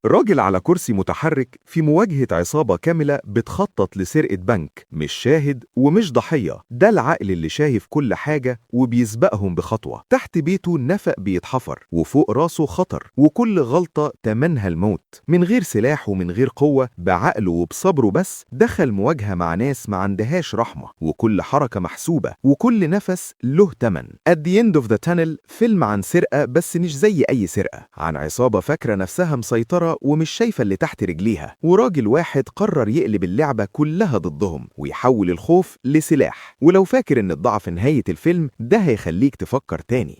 راجل على كرسي متحرك في مواجهة عصابة كاملة بتخطط لسرقة بنك، مش شاهد ومش ضحية، ده العقل اللي شايف كل حاجة وبيسبقهم بخطوة. تحت بيته نفق بيتحفر وفوق راسه خطر، وكل غلطة تمنها الموت. من غير سلاح ومن غير قوة، بعقله وبصبره بس دخل مواجهة مع ناس ما عندهاش رحمة، وكل حركة محسوبة وكل نفس له تمن. At the end of the tunnel فيلم عن سرقة، بس مش زي أي سرقة، عن عصابة فاكرة نفسها مسيطرة ومش شايفة اللي تحت رجليها، وراجل واحد قرر يقلب اللعبة كلها ضدهم ويحول الخوف لسلاح. ولو فاكر ان الضعف نهاية الفيلم، ده هيخليك تفكر تاني.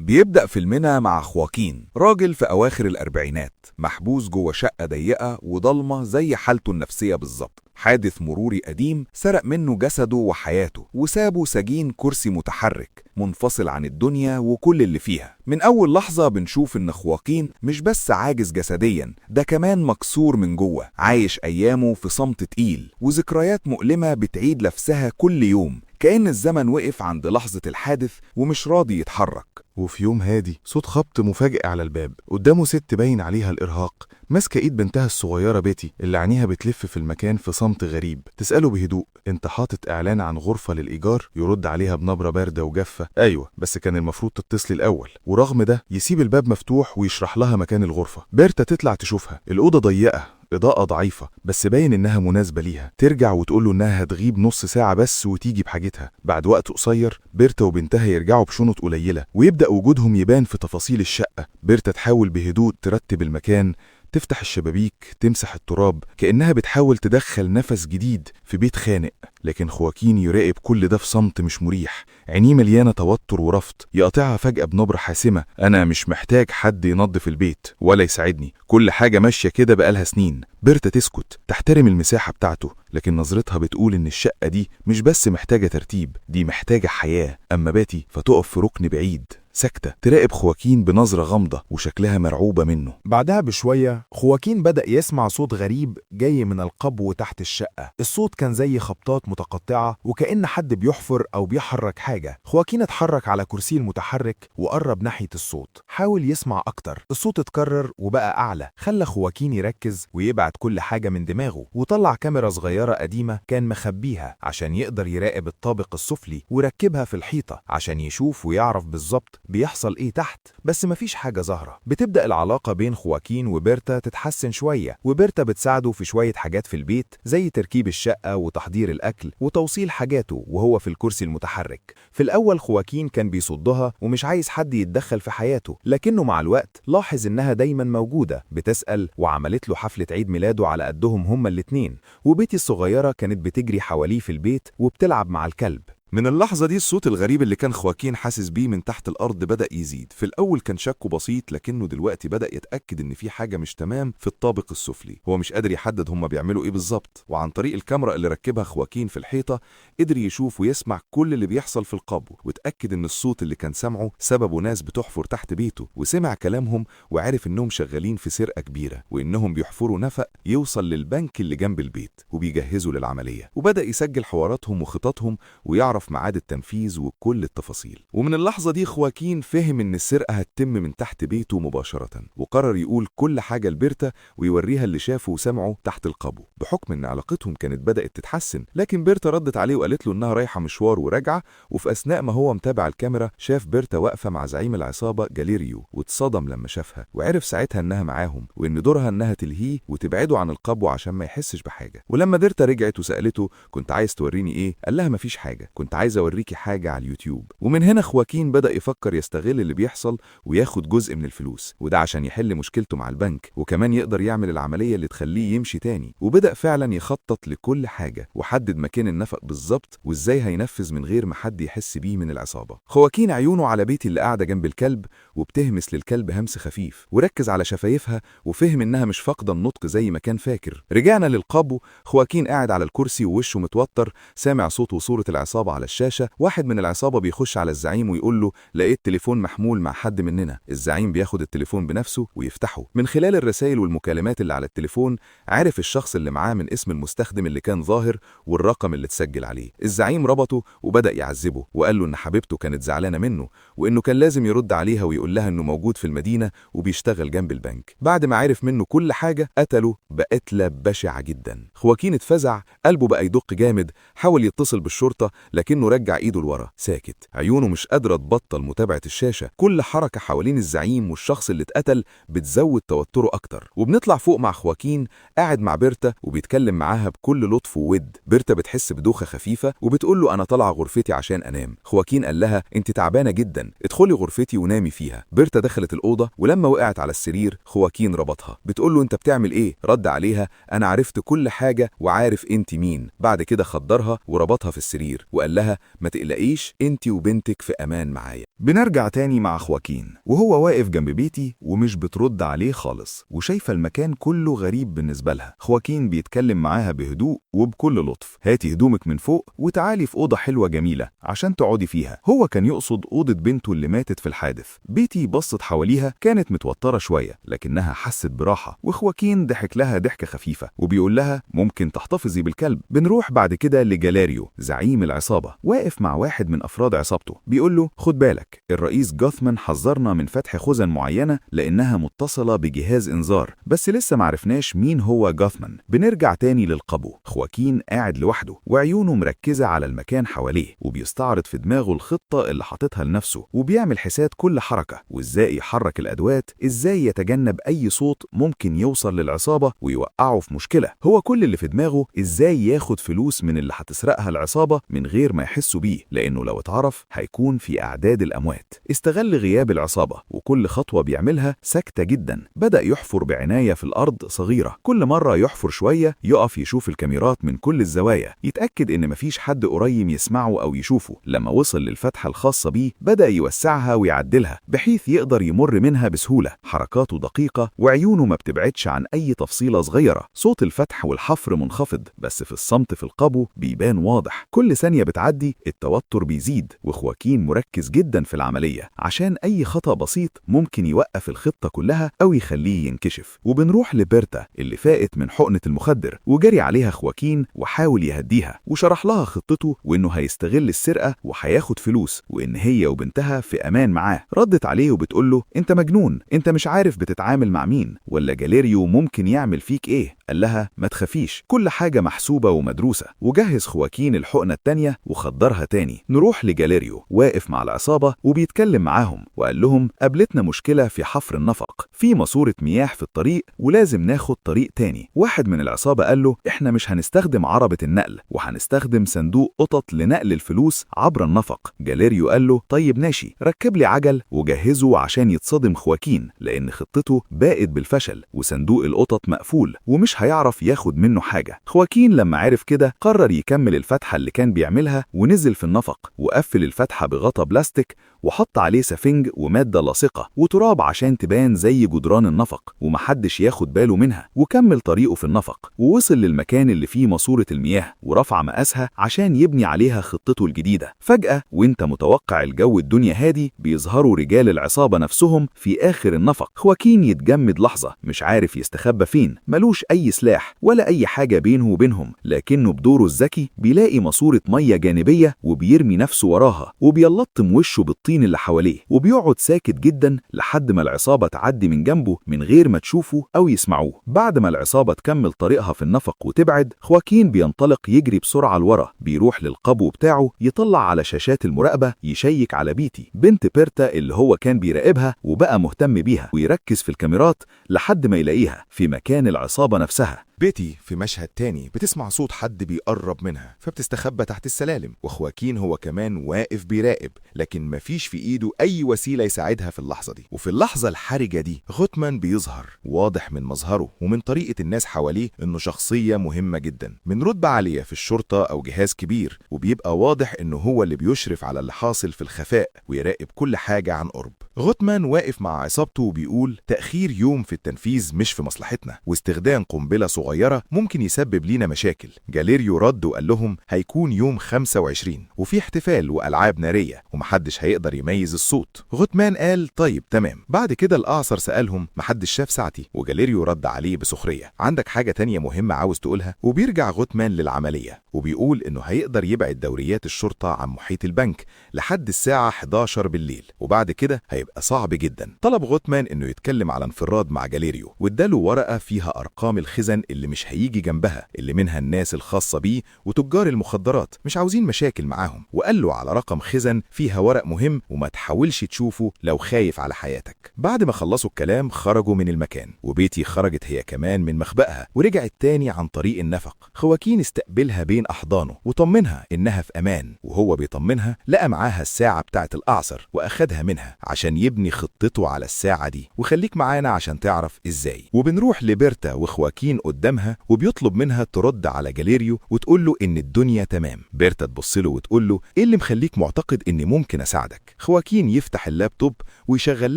بيبدأ فيلمنا مع خواكين، راجل في أواخر الأربعينات محبوس جوه شقة ضيقة وضلمة زي حالته النفسية بالظبط. حادث مروري قديم سرق منه جسده وحياته وسابه سجين كرسي متحرك منفصل عن الدنيا وكل اللي فيها. من أول لحظة بنشوف إن خواكين مش بس عاجز جسديا، ده كمان مكسور من جوه، عايش أيامه في صمت تقيل وذكريات مؤلمة بتعيد نفسها كل يوم، كأن الزمن وقف عند لحظة الحادث ومش راضي يتحرك. وفي يوم هادي صوت خبط مفاجئ على الباب، قدامه ست باين عليها الإرهاق ماسكة إيد بنتها الصغيرة بيتي اللي عينيها بتلف في المكان في صمت غريب. تسأله بهدوء: انت حاطط إعلان عن غرفة للإيجار؟ يرد عليها بنبرة باردة وجافة: أيوة، بس كان المفروض تتصلي الأول. ورغم ده يسيب الباب مفتوح ويشرح لها مكان الغرفة. بيرتا تطلع تشوفها، الأوضة ضيقة، إضاءة ضعيفة، بس باين إنها مناسبة ليها. ترجع وتقوله إنها هتغيب نص ساعة بس وتيجي بحاجتها. بعد وقت قصير بيرتا وبنتها يرجعوا بشنط قليلة ويبدأ وجودهم يبان في تفاصيل الشقة. بيرتا تحاول بهدوء ترتب المكان، تفتح الشبابيك، تمسح التراب، كأنها بتحاول تدخل نفس جديد في بيت خانق. لكن خواكين يراقب كل ده في صمت مش مريح، عينيه مليانة توتر ورفض. يقطعها فجأة بنبرة حاسمة: أنا مش محتاج حد ينظف البيت ولا يساعدني، كل حاجة ماشية كده بقالها سنين. بيرتا تسكت، تحترم المساحة بتاعته، لكن نظرتها بتقول إن الشقة دي مش بس محتاجة ترتيب، دي محتاجة حياة. أما باتي فتقف في ركن بعيد ساكتة، تراقب خواكين بنظرة غامضة وشكلها مرعوبة منه. بعدها بشوية خواكين بدأ يسمع صوت غريب جاي من القبو تحت الشقة. الصوت كان زي خبطات متقطعة وكأن حد بيحفر أو بيحرك حاجة. خواكين اتحرك على كرسيه المتحرك وقرب ناحية الصوت، حاول يسمع أكتر. الصوت اتكرر وبقى أعلى، خلى خواكين يركز ويبعد كل حاجة من دماغه، وطلع كاميرا صغيرة قديمة كان مخبيها عشان يقدر يراقب الطابق السفلي، وركبها في الحيطة عشان يشوف ويعرف بالظبط بيحصل ايه تحت. بس مفيش حاجة ظاهرة. بتبدأ العلاقة بين خواكين وبيرتا تتحسن شوية، وبيرتا بتساعده في شوية حاجات في البيت زي تركيب الشقة وتحضير الأكل وتوصيل حاجاته وهو في الكرسي المتحرك. في الأول خواكين كان بيصدها ومش عايز حد يتدخل في حياته، لكنه مع الوقت لاحظ إنها دايما موجودة بتسأل، وعملت له حفلة عيد ميلاده على قدهم هما الاتنين. وبيتي الصغيرة كانت بتجري حواليه في البيت وبتلعب مع الكلب. من اللحظة دي الصوت الغريب اللي كان خواكين حاسس بيه من تحت الأرض بدأ يزيد. في الأول كان شكه بسيط، لكنه دلوقتي بدأ يتأكد إن في حاجة مش تمام في الطابق السفلي. هو مش قادر يحدد هما بيعملوا إيه بالظبط، وعن طريق الكاميرا اللي ركبها خواكين في الحيطة قدر يشوف ويسمع كل اللي بيحصل في القبو، وتأكد إن الصوت اللي كان سمعه سببه ناس بتحفر تحت بيته. وسمع كلامهم وعرف إنهم شغالين في سرقة كبيرة، وإنهم بيحفروا نفق يوصل للبنك اللي جنب البيت وبيجهزوا للعملية. وبدأ يسجل حواراتهم وخططهم ويعرف ميعاد التنفيذ وكل التفاصيل. ومن اللحظة دي خواكين فهم إن السرقة هتتم من تحت بيته مباشرة، وقرر يقول كل حاجة لبيرتا ويوريها اللي شافه وسمعه تحت القبو. بحكم إن علاقتهم كانت بدأت تتحسن، لكن بيرتا ردت عليه وقالت له إنها رايحة مشوار وراجعة. وفي أثناء ما هو متابع الكاميرا شاف بيرتا واقفة مع زعيم العصابة جاليريو، واتصدم لما شافها، وعرف ساعتها إنها معاهم وإن دورها إنها تلهيه وتبعده عن القبو عشان ما يحسش بحاجة. ولما بيرتا رجعت وسألته كنت عايز توريني إيه، قال لها مفيش حاجة، كنت عايز أوريكي حاجة على اليوتيوب. ومن هنا خواكين بدأ يفكر يستغل اللي بيحصل وياخد جزء من الفلوس، وده عشان يحل مشكلته مع البنك، وكمان يقدر يعمل العملية اللي تخليه يمشي تاني. وبدأ فعلا يخطط لكل حاجة، وحدد مكان النفق بالظبط وإزاي هينفذ من غير ما حد يحس بيه من العصابة. خواكين عيونه على بيتي اللي قاعدة جنب الكلب وبتهمس للكلب همس خفيف، وركز على شفايفها وفهم إنها مش فاقدة النطق زي ما كان فاكر. رجعنا للقبو، خواكين قاعد على الكرسي ووشه متوتر، سامع صوت وصورة العصابة على على الشاشة واحد من العصابة بيخش على الزعيم ويقول له لقيت تليفون محمول مع حد مننا. الزعيم بياخد التليفون بنفسه ويفتحه. من خلال الرسائل والمكالمات اللي على التليفون عرف الشخص اللي معاه من اسم المستخدم اللي كان ظاهر والرقم اللي اتسجل عليه. الزعيم ربطه وبدأ يعذبه وقال له إن حبيبته كانت زعلانة منه وإنه كان لازم يرد عليها ويقول لها إنه موجود في المدينة وبيشتغل جنب البنك. بعد ما عرف منه كل حاجة قتله بقتلة بشعة جدا. خواكين اتفزع، قلبه بقى يدق جامد، حاول يتصل بالشرطة لكنه رجع ايده لورا ساكت. عيونه مش قادرة تبطل متابعة الشاشة. كل حركة حوالين الزعيم والشخص اللي اتقتل بتزود توتره أكتر. وبنطلع فوق مع خواكين قاعد مع بيرتا وبيتكلم معاها بكل لطف وود. بيرتا بتحس بدوخة خفيفة وبتقول له أنا طالعة غرفتي عشان أنام. خواكين قال لها أنت تعبانة جدا، ادخلي غرفتي ونامي فيها. بيرتا دخلت الأوضة ولما وقعت على السرير خواكين ربطها. بتقول له أنت بتعمل إيه؟ رد عليها أنا عرفت كل حاجة وعارف أنت مين. بعد كده خدرها وربطها في السرير وقال لها ما تقلقيش أنت وبنتك في أمان معايا. بنرجع تاني مع خواكين وهو واقف جنب بيتي ومش بترد عليه خالص وشايفة المكان كله غريب بالنسبة لها. خواكين بيتكلم معاها بهدوء وبكل لطف. هاتي هدومك من فوق وتعالي في أوضة حلوة جميلة عشان تقعدي فيها. هو كان يقصد أوضة بنته اللي ماتت في الحادث. بيتي بصت حواليها كانت متوترة شوية لكنها حست براحة وخواكين ضحك لها ضحكة خفيفة وبيقول لها ممكن تحتفظي بالكلب. بنروح بعد كده لجالاريو زعيم العصابة واقف مع واحد من أفراد عصابته بيقول له خد بالك الرئيس جوثمان حذرنا من فتح خزن معينة لأنها متصلة بجهاز إنذار بس لسه معرفناش مين هو جوثمان. بنرجع تاني للقبو. خواكين قاعد لوحده وعيونه مركزة على المكان حواليه وبيستعرض في دماغه الخطة اللي حاططها لنفسه وبيعمل حساب كل حركة وإزاي يحرك الأدوات، إزاي يتجنب أي صوت ممكن يوصل للعصابة ويوقعه في مشكلة. هو كل اللي في دماغه إزاي ياخد فلوس من اللي هتسرقها العصابة من غير ما يحسوا بيه لأنه لو اتعرف هيكون في أعداد الأموات. استغل غياب العصابة وكل خطوة بيعملها ساكتة جدا. بدأ يحفر بعناية في الأرض صغيرة. كل مرة يحفر شوية يقف يشوف الكاميرات من كل الزوايا يتأكد إن مفيش حد قريب يسمعه أو يشوفه. لما وصل للفتحة الخاصة بيه بدأ يوسعها ويعدلها بحيث يقدر يمر منها بسهولة. حركاته دقيقة وعيونه ما بتبعدش عن أي تفصيلة صغيرة. صوت الفتح والحفر منخفض بس في الصمت في القبو بيبان واضح. كل ثانية بتعدي التوتر بيزيد وخواكين مركز جدا في العملية عشان أي خطأ بسيط ممكن يوقف الخطة كلها أو يخليه ينكشف. وبنروح لبيرتا اللي فاقت من حقنة المخدر وجري عليها خواكين وحاول يهديها وشرح لها خطته وإنه هيستغل السرقة وهياخد فلوس وإن هي وبنتها في أمان معاه. ردت عليه وبتقول له أنت مجنون، أنت مش عارف بتتعامل مع مين ولا جاليريو ممكن يعمل فيك إيه. قال لها ما تخافيش كل حاجة محسوبة ومدروسة. وجهز خواكين الحقنة التانية وخدرها تاني. نروح لجاليريو واقف مع العصابة وبيتكلم معاهم وقال لهم قابلتنا مشكلة في حفر النفق، في ماسورة مياه في الطريق ولازم ناخد طريق تاني. واحد من العصابة قال له احنا مش هنستخدم عربة النقل وهنستخدم صندوق قطط لنقل الفلوس عبر النفق. جاليريو قال له طيب ماشي ركب لي عجل وجهزه عشان يتصدم خواكين لأن خطته باءت بالفشل وصندوق القطط مقفول ومش هيعرف ياخد منه حاجة. خواكين لما عرف كده قرر يكمل الفتحة اللي كان بيعملها ونزل في النفق وقفل الفتحة بغطا بلاستيك وحط عليه سفنج ومادة لاصقة وتراب عشان تبان زي جدران النفق ومحدش ياخد باله منها. وكمل طريقه في النفق ووصل للمكان اللي فيه ماسورة المياه ورفع مقاسها عشان يبني عليها خطته الجديدة. فجأة وانت متوقع الجو الدنيا هادي بيظهروا رجال العصابة نفسهم في آخر النفق. خواكين يتجمد لحظة مش عارف يستخبى فين، ملوش أي سلاح ولا أي حاجة بينه وبينهم لكنه بدوره الذكي بيلاقي ماسورة مية جانبية وبيرمي نفسه وراها وبيلطم وشه بالطين اللي حواليه وبيقعد ساكت جدا لحد ما العصابة تعدي من جنبه من غير ما تشوفه أو يسمعوه. بعد ما العصابة تكمل طريقها في النفق وتبعد خواكين بينطلق يجري بسرعة لورا. بيروح للقبو بتاعه يطلع على شاشات المراقبة يشيك على بيتي بنت بيرتا اللي هو كان بيراقبها وبقى مهتم بيها ويركز في الكاميرات لحد ما يلاقيها في مكان العصابة نفسها. بيتي في مشهد تاني بتسمع صوت حد بيقرب منها فبتستخبى تحت السلالم وخواكين هو كمان واقف بيراقب لكن مفيش في ايده اي وسيلة يساعدها في اللحظة دي. وفي اللحظة الحرجة دي غوتمان بيظهر واضح من مظهره ومن طريقة الناس حواليه انه شخصية مهمة جدا من رتبة عالية في الشرطة او جهاز كبير وبيبقى واضح انه هو اللي بيشرف على اللي حاصل في الخفاء ويراقب كل حاجة عن قرب. غوتمان واقف مع عصابته وبيقول تأخير يوم في التنفيذ مش في مصلحتنا، واستخدام قنبلة صغيرة ممكن يسبب لينا مشاكل. جاليريو رد وقال لهم هيكون يوم 25 وفي احتفال وألعاب نارية ومحدش هيقدر يميز الصوت. غوتمان قال طيب تمام. بعد كده الأعصر سألهم محدش شاف ساعتي، وجاليريو رد عليه بسخرية عندك حاجة تانية مهمة عاوز تقولها؟ وبيرجع غوتمان للعملية وبيقول إنه هيقدر يبعد دوريات الشرطة عن محيط البنك لحد الساعة 11 بالليل، وبعد كده هيبقى صعب جدا. طلب غوتمان إنه يتكلم على انفراد مع جاليريو واداله ورقة فيها أرقام الخزن اللي مش هيجي جنبها، اللي منها الناس الخاصة بيه وتجار المخدرات مش عاوزين مشاكل معاهم، وقال له على رقم خزن فيها ورق مهم وما تحاولش تشوفه لو خايف على حياتك. بعد ما خلصوا الكلام خرجوا من المكان، وبيتي خرجت هي كمان من مخبأها ورجعت تاني عن طريق النفق. خواكين استقبلها بين أحضانه وطمنها إنها في أمان، وهو بيطمنها لقى معاها الساعة بتاعت الأعصر وأخدها منها عشان يبني خطته على الساعة دي، وخليك معانا عشان تعرف إزاي. وبنروح لبيرتا وخواكين قدامها وبيطلب منها ترد على جاليريو وتقول له إن الدنيا تمام. بيرتا تبص له وتقول له إيه اللي مخليك معتقد إني ممكن أساعدك؟ خواكين يفتح اللابتوب ويشغل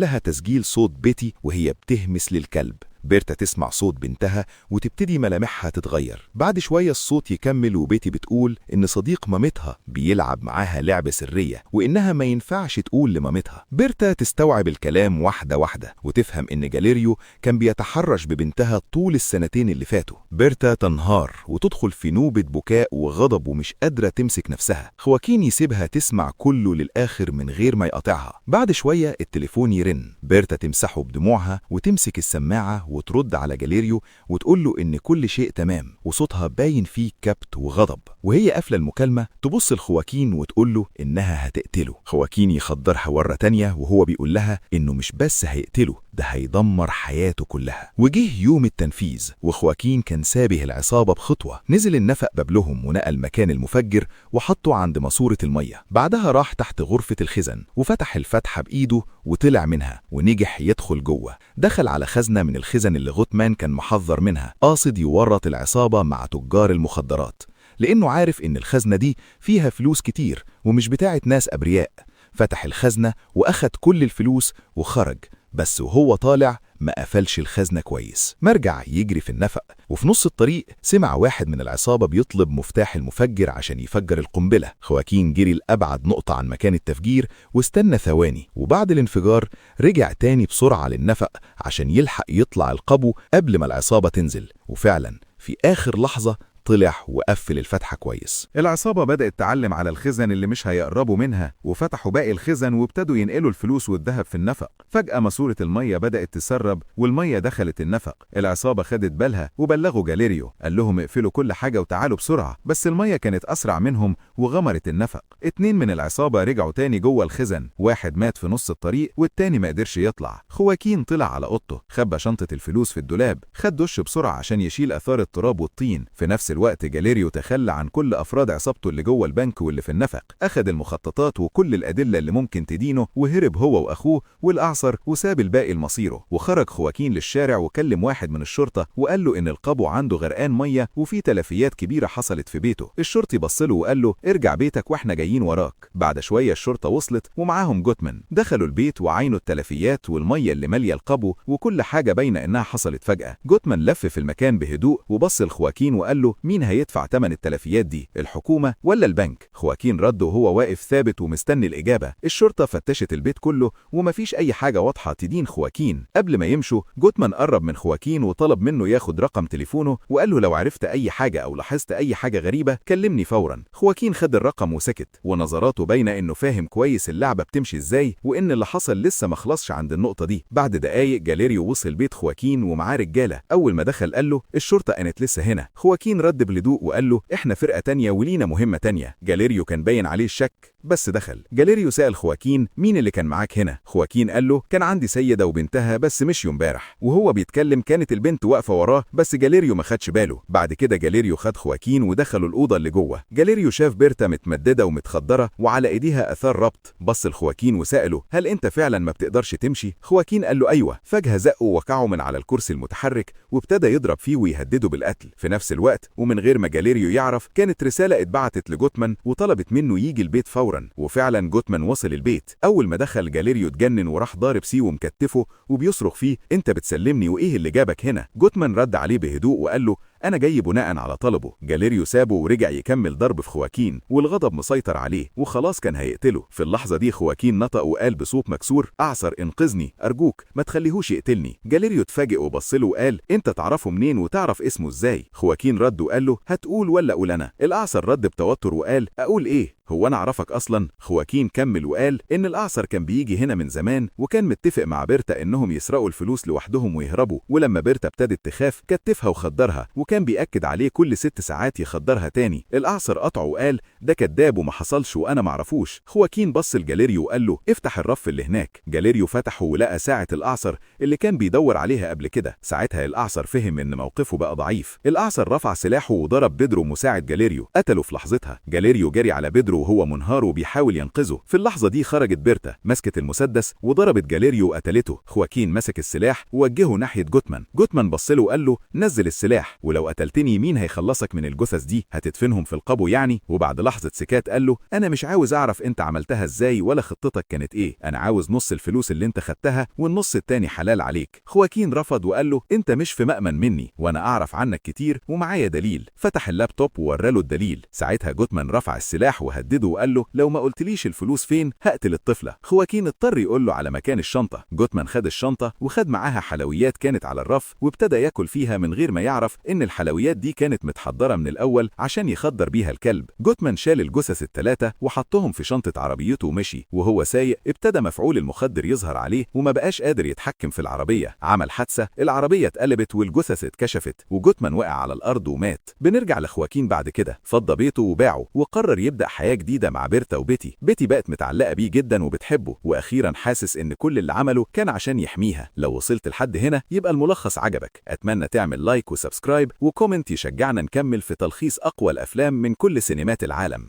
لها تسجيل صوت بيتي وهي بتهمس للكلب. بيرتا تسمع صوت بنتها وتبتدي ملامحها تتغير. بعد شوية الصوت يكمل وبيتي بتقول إن صديق مامتها بيلعب معاها لعبة سرية وإنها ما ينفعش تقول لمامتها. بيرتا تستوعب الكلام واحدة واحدة وتفهم إن جاليريو كان بيتحرش ببنتها طول السنتين اللي فاتوا. بيرتا تنهار وتدخل في نوبة بكاء وغضب ومش قادرة تمسك نفسها. خواكين يسيبها تسمع كله للآخر من غير ما يقاطعها. بعد شوية التليفون يرن، بيرتا تمسحه بدموعها وتمسك السماعة وترد على جاليريو وتقول له إن كل شيء تمام، وصوتها باين فيه كبت وغضب. وهي قافلة المكالمة تبص لخواكين وتقول له إنها هتقتله. خواكين يخدرها مرة تانية وهو بيقول لها إنه مش بس هيقتله، ده هيدمر حياته كلها. وجه يوم التنفيذ وخواكين كان سابه العصابة بخطوة. نزل النفق بابلهم ونقل مكان المفجر وحطه عند ماسورة المية. بعدها راح تحت غرفة الخزن وفتح الفتحة بإيده وطلع منها ونجح يدخل جوه. دخل على خزنة من الخزن اللي غوتمان كان محذر منها، قاصد يورط العصابة مع تجار المخدرات لأنه عارف إن الخزنة دي فيها فلوس كتير ومش بتاعت ناس أبرياء. فتح الخزنة وأخد كل الفلوس وخرج، بس وهو طالع ما قفلش الخزنة كويس. مرجع يجري في النفق وفي نص الطريق سمع واحد من العصابة بيطلب مفتاح المفجر عشان يفجر القنبلة. خواكين جري لأبعد نقطة عن مكان التفجير واستنى ثواني، وبعد الانفجار رجع تاني بسرعة للنفق عشان يلحق يطلع القبو قبل ما العصابة تنزل. وفعلا في آخر لحظة طلع وقفل الفتحة كويس. العصابة بدأت تعلم على الخزن اللي مش هيقربوا منها، وفتحوا باقي الخزن وابتدوا ينقلوا الفلوس والذهب في النفق. فجأة ماسورة المية بدأت تسرب والمية دخلت النفق. العصابة خدت بالها وبلغوا جاليريو، قال لهم اقفلوا كل حاجة وتعالوا بسرعة، بس المية كانت أسرع منهم وغمرت النفق. 2 من العصابة رجعوا تاني جوه الخزن، واحد مات في نص الطريق والتاني ما قدرش يطلع. خواكين طلع على اوضته، خبى شنطة الفلوس في الدولاب، خد دش بسرعة عشان يشيل آثار التراب والطين. في نفس الوقت جاليريو تخلى عن كل أفراد عصابته اللي جوه البنك واللي في النفق، أخد المخططات وكل الأدلة اللي ممكن تدينه وهرب هو وأخوه والأعصر وساب الباقي لمصيره. وخرج خواكين للشارع وكلم واحد من الشرطة وقال له إن القبو عنده غرقان مية وفي تلفيات كبيرة حصلت في بيته. الشرطي بصله وقال له ارجع بيتك واحنا جايين وراك. بعد شوية الشرطة وصلت ومعاهم غوتمان، دخلوا البيت وعينوا التلفيات والمية اللي مالية القبو وكل حاجة باينة إنها حصلت فجأة. غوتمان لف في المكان بهدوء وبص لخواكين وقال له مين هيدفع تمن التلفيات دي، الحكومة ولا البنك؟ خواكين رد وهو واقف ثابت ومستني الإجابة. الشرطة فتشت البيت كله ومفيش أي حاجة واضحة تدين خواكين. قبل ما يمشوا غوتمان قرب من خواكين وطلب منه ياخد رقم تليفونه وقال له لو عرفت أي حاجة أو لاحظت أي حاجة غريبة كلمني فورا. خواكين خد الرقم وسكت، ونظراته باينة إنه فاهم كويس اللعبة بتمشي إزاي وإن اللي حصل لسه ما خلصش عند النقطة دي. بعد دقايق جاليريو وصل بيت خواكين ومعاه رجالة. أول ما دخل قال له الشرطة كانت لسه هنا. خواكين رد بهدوء وقال له احنا فرقة تانية ولينا مهمة تانية. جاليريو كان باين عليه الشك بس دخل. جاليريو سأل خواكين مين اللي كان معاك هنا؟ خواكين قال له كان عندي سيدة وبنتها بس مشيوا امبارح. وهو بيتكلم كانت البنت واقفة وراه بس جاليريو ما خدش باله. بعد كده جاليريو خد خواكين ودخلوا الأوضة اللي جوه. جاليريو شاف بيرتا متمددة ومتخدرة وعلى ايديها اثار ربط. بص لخواكين وسأله هل انت فعلا ما بتقدرش تمشي؟ خواكين قال له ايوه. فجأة زقه ووقعه من على الكرسي المتحرك وابتدى يضرب فيه ويهدده بالقتل. في نفس الوقت ومن غير ما جاليريو يعرف كانت رسالة اتبعتت لغوتمان وطلبت منه يجي البيت فورا فورا. وفعلا جوتمان وصل البيت. أول ما دخل جاليريو اتجنن وراح ضارب سي ومكتفه وبيصرخ فيه: أنت بتسلمني وإيه اللي جابك هنا؟ جوتمان رد عليه بهدوء وقال له: أنا جاي بناء على طلبه. جاليريو سابه ورجع يكمل ضرب في خواكين، والغضب مسيطر عليه وخلاص كان هيقتله. في اللحظة دي خواكين نطق وقال بصوت مكسور: أعصر انقذني أرجوك، ما تخليهوش يقتلني. جاليريو اتفاجئ وبصله وقال: أنت تعرفه منين وتعرف اسمه إزاي؟ خواكين رد وقال له: هتقول ولا أقول أنا؟ الأعصر رد بتوتر وقال: أقول إيه؟ هو أنا أعرفك أصلا؟ خواكين كمل وقال إن الأعصر كان بيجي هنا من زمان، وكان متفق مع بيرتا إنهم يسرقوا الفلوس لوحدهم ويهربوا، ولما بيرتا ابتدت تخاف كتفها وخدرها، وكان بيأكد عليه كل 6 ساعات يخدرها تاني. الأعصر قطعه وقال: ده كداب وما حصلش وأنا معرفوش. خواكين بص لجاليريو وقال له: افتح الرف اللي هناك. جاليريو فتحه ولقى ساعة الأعصر اللي كان بيدور عليها قبل كده. ساعتها الأعصر فهم إن موقفه بقى ضعيف. الأعصر رفع سلاحه وضرب بيدرو مساعد جاليريو، قتله في لحظتها. جاليريو جري على بيدرو وهو منهار وبيحاول ينقذه. في اللحظة دي خرجت بيرتا، مسكت المسدس وضربت جاليريو وقتلته. خواكين مسك السلاح ووجهه ناحية جوتمان. جوتمان بصله وقال له: نزل السلاح، ولو قتلتني مين هيخلصك من الجثث دي؟ هتدفنهم في القبو يعني؟ وبعد لحظة سكات قال له: أنا مش عاوز أعرف أنت عملتها إزاي ولا خطتك كانت إيه، أنا عاوز نص الفلوس اللي أنت خدتها والنص التاني حلال عليك. خواكين رفض وقال له: أنت مش في مأمن مني، وأنا أعرف عنك كتير ومعايا دليل. فتح اللابتوب ووراله الدليل. ساعتها جوتمان رفع السلاح وهدده وقال له: لو ما قلتليش الفلوس فين هقتل الطفلة. خواكين اضطر يقول له على مكان الشنطة. جوتمان خد الشنطة وخد معاها حلويات كانت على الرف، وابتدى ياكل فيها من غير ما يعرف إن الحلويات دي كانت متحضرة من الأول عشان يخدر بيها الكلب. جوتمان شال الجثث ال3 وحطهم في شنطة عربيته ومشي. وهو سايق ابتدى مفعول المخدر يظهر عليه وما بقاش قادر يتحكم في العربية. عمل حادثة، العربية اتقلبت والجثث اتكشفت وجوتمان وقع على الأرض ومات. بنرجع لخواكين بعد كده، فضى بيته وباعه وقرر يبدأ حياة جديدة مع بيرتا وبيتي. بيتي بقت متعلقة بيه جدا وبتحبه، وأخيرا حاسس إن كل اللي عمله كان عشان يحميها. لو وصلت لحد هنا يبقى الملخص عجبك. أتمنى تعمل لايك وسبسكرايب وكومنت يشجعنا نكمل في تلخيص أقوى الأفلام من كل سينمات العالم.